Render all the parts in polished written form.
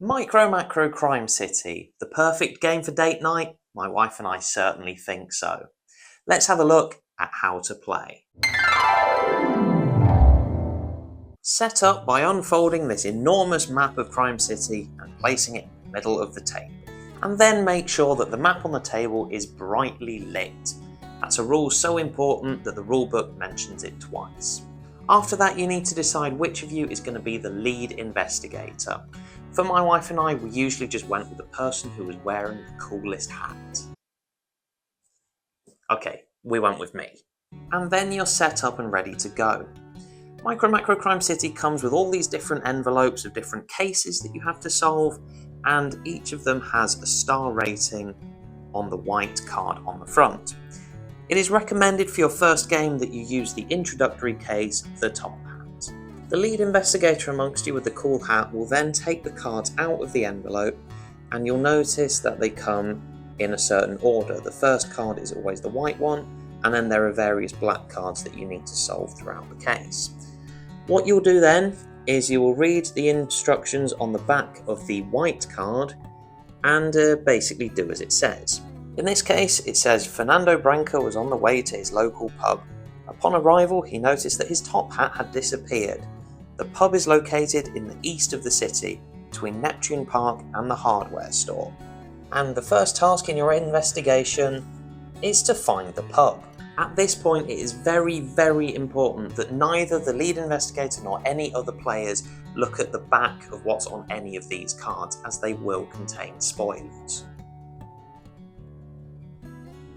MicroMacro Crime City, the perfect game for date night? My wife and I certainly think so. Let's have a look at how to play. Set up by unfolding this enormous map of Crime City and placing it in the middle of the table. And then make sure that the map on the table is brightly lit. That's a rule so important that the rulebook mentions it twice. After that, you need to decide which of you is going to be the lead investigator. For my wife and I, we usually just went with the person who was wearing the coolest hat. Okay, we went with me. And then you're set up and ready to go. MicroMacro Crime City comes with all these different envelopes of different cases that you have to solve, and each of them has a star rating on the white card on the front. It is recommended for your first game that you use the introductory case, the top hat. The lead investigator amongst you with the cool hat will then take the cards out of the envelope, and you'll notice that they come in a certain order. The first card is always the white one, and then there are various black cards that you need to solve throughout the case. What you'll do then is you will read the instructions on the back of the white card and basically do as it says. In this case, it says Fernando Branca was on the way to his local pub. Upon arrival, he noticed that his top hat had disappeared. The pub is located in the east of the city, between Neptune Park and the hardware store. And the first task in your investigation is to find the pub. At this point, it is very, very important that neither the lead investigator nor any other players look at the back of what's on any of these cards, as they will contain spoilers.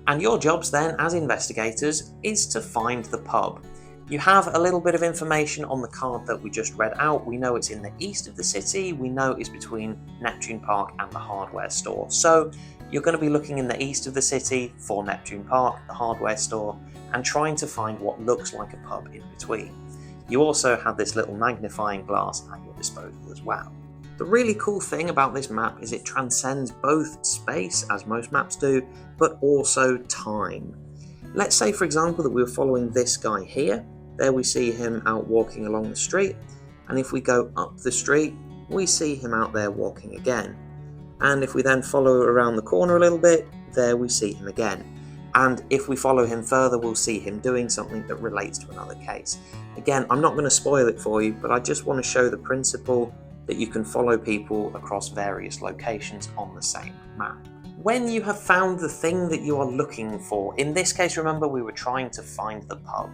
And your jobs then, as investigators, is to find the pub. You have a little bit of information on the card that we just read out. We know it's in the east of the city, we know it's between Neptune Park and the hardware store. So you're going to be looking in the east of the city for Neptune Park, the hardware store, and trying to find what looks like a pub in between. You also have this little magnifying glass at your disposal as well. The really cool thing about this map is it transcends both space, as most maps do, but also time. Let's say, for example, that we were following this guy here. There we see him out walking along the street, and if we go up the street, we see him out there walking again. And if we then follow around the corner a little bit, there we see him again. And if we follow him further, we'll see him doing something that relates to another case. Again, I'm not going to spoil it for you, but I just want to show the principle that you can follow people across various locations on the same map. When you have found the thing that you are looking for, in this case, remember, we were trying to find the pub.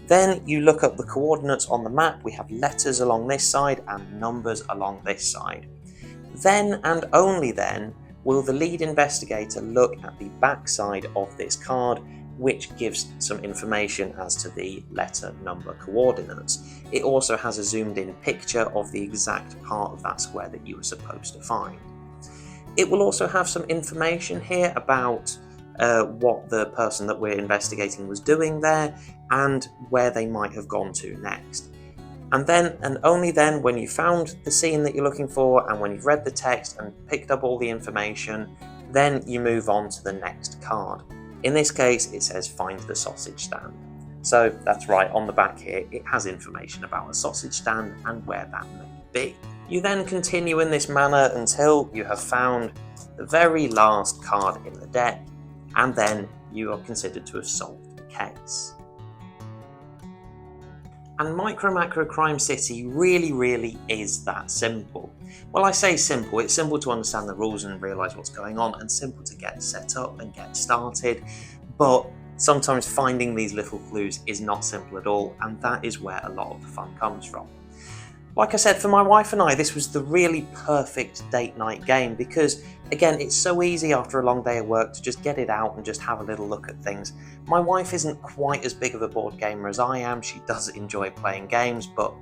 Then you look up the coordinates on the map. We have letters along this side and numbers along this side. Then and only then will the lead investigator look at the back side of this card, which gives some information as to the letter number coordinates. It also has a zoomed in picture of the exact part of that square that you were supposed to find. It will also have some information here about what the person that we're investigating was doing there and where they might have gone to next. And then and only then, when you found the scene that you're looking for and when you've read the text and picked up all the information, then you move on to the next card. In this case, it says find the sausage stand. So that's right, on the back here, it has information about a sausage stand and where that may be. You then continue in this manner until you have found the very last card in the deck, and then you are considered to have solved the case. And MicroMacro Crime City really is that simple. Well, I say simple, it's simple to understand the rules and realise what's going on, and simple to get set up and get started, but sometimes finding these little clues is not simple at all, and that is where a lot of the fun comes from. Like I said, for my wife and I, this was the really perfect date night game because, again, it's so easy after a long day of work to just get it out and just have a little look at things. My wife isn't quite as big of a board gamer as I am. She does enjoy playing games, but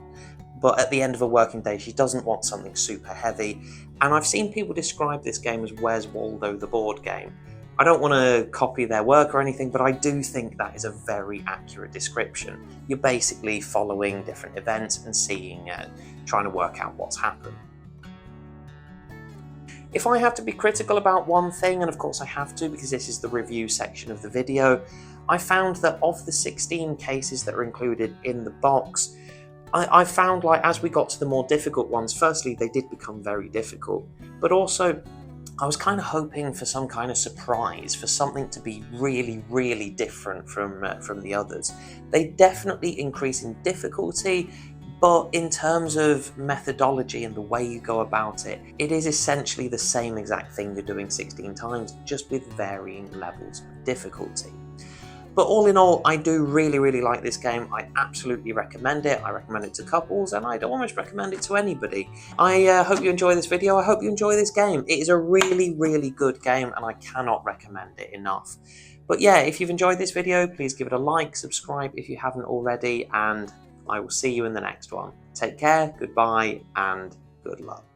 at the end of a working day, she doesn't want something super heavy. And I've seen people describe this game as Where's Waldo the board game. I don't want to copy their work or anything, but I do think that is a very accurate description. You're basically following different events and seeing, trying to work out what's happened. If I have to be critical about one thing, and of course I have to because this is the review section of the video, I found that of the 16 cases that are included in the box, I found, like, as we got to the more difficult ones, firstly, they did become very difficult, but also I was kind of hoping for some kind of surprise, for something to be really, really different from the others. They definitely increase in difficulty, but in terms of methodology and the way you go about it, it is essentially the same exact thing you're doing 16 times, just with varying levels of difficulty. But all in all, I do really, really like this game. I absolutely recommend it. I recommend it to couples, and I'd almost recommend it to anybody. I hope you enjoy this video. I hope you enjoy this game. It is a really, really good game, and I cannot recommend it enough. But yeah, if you've enjoyed this video, please give it a like, subscribe if you haven't already, and I will see you in the next one. Take care, goodbye, and good luck.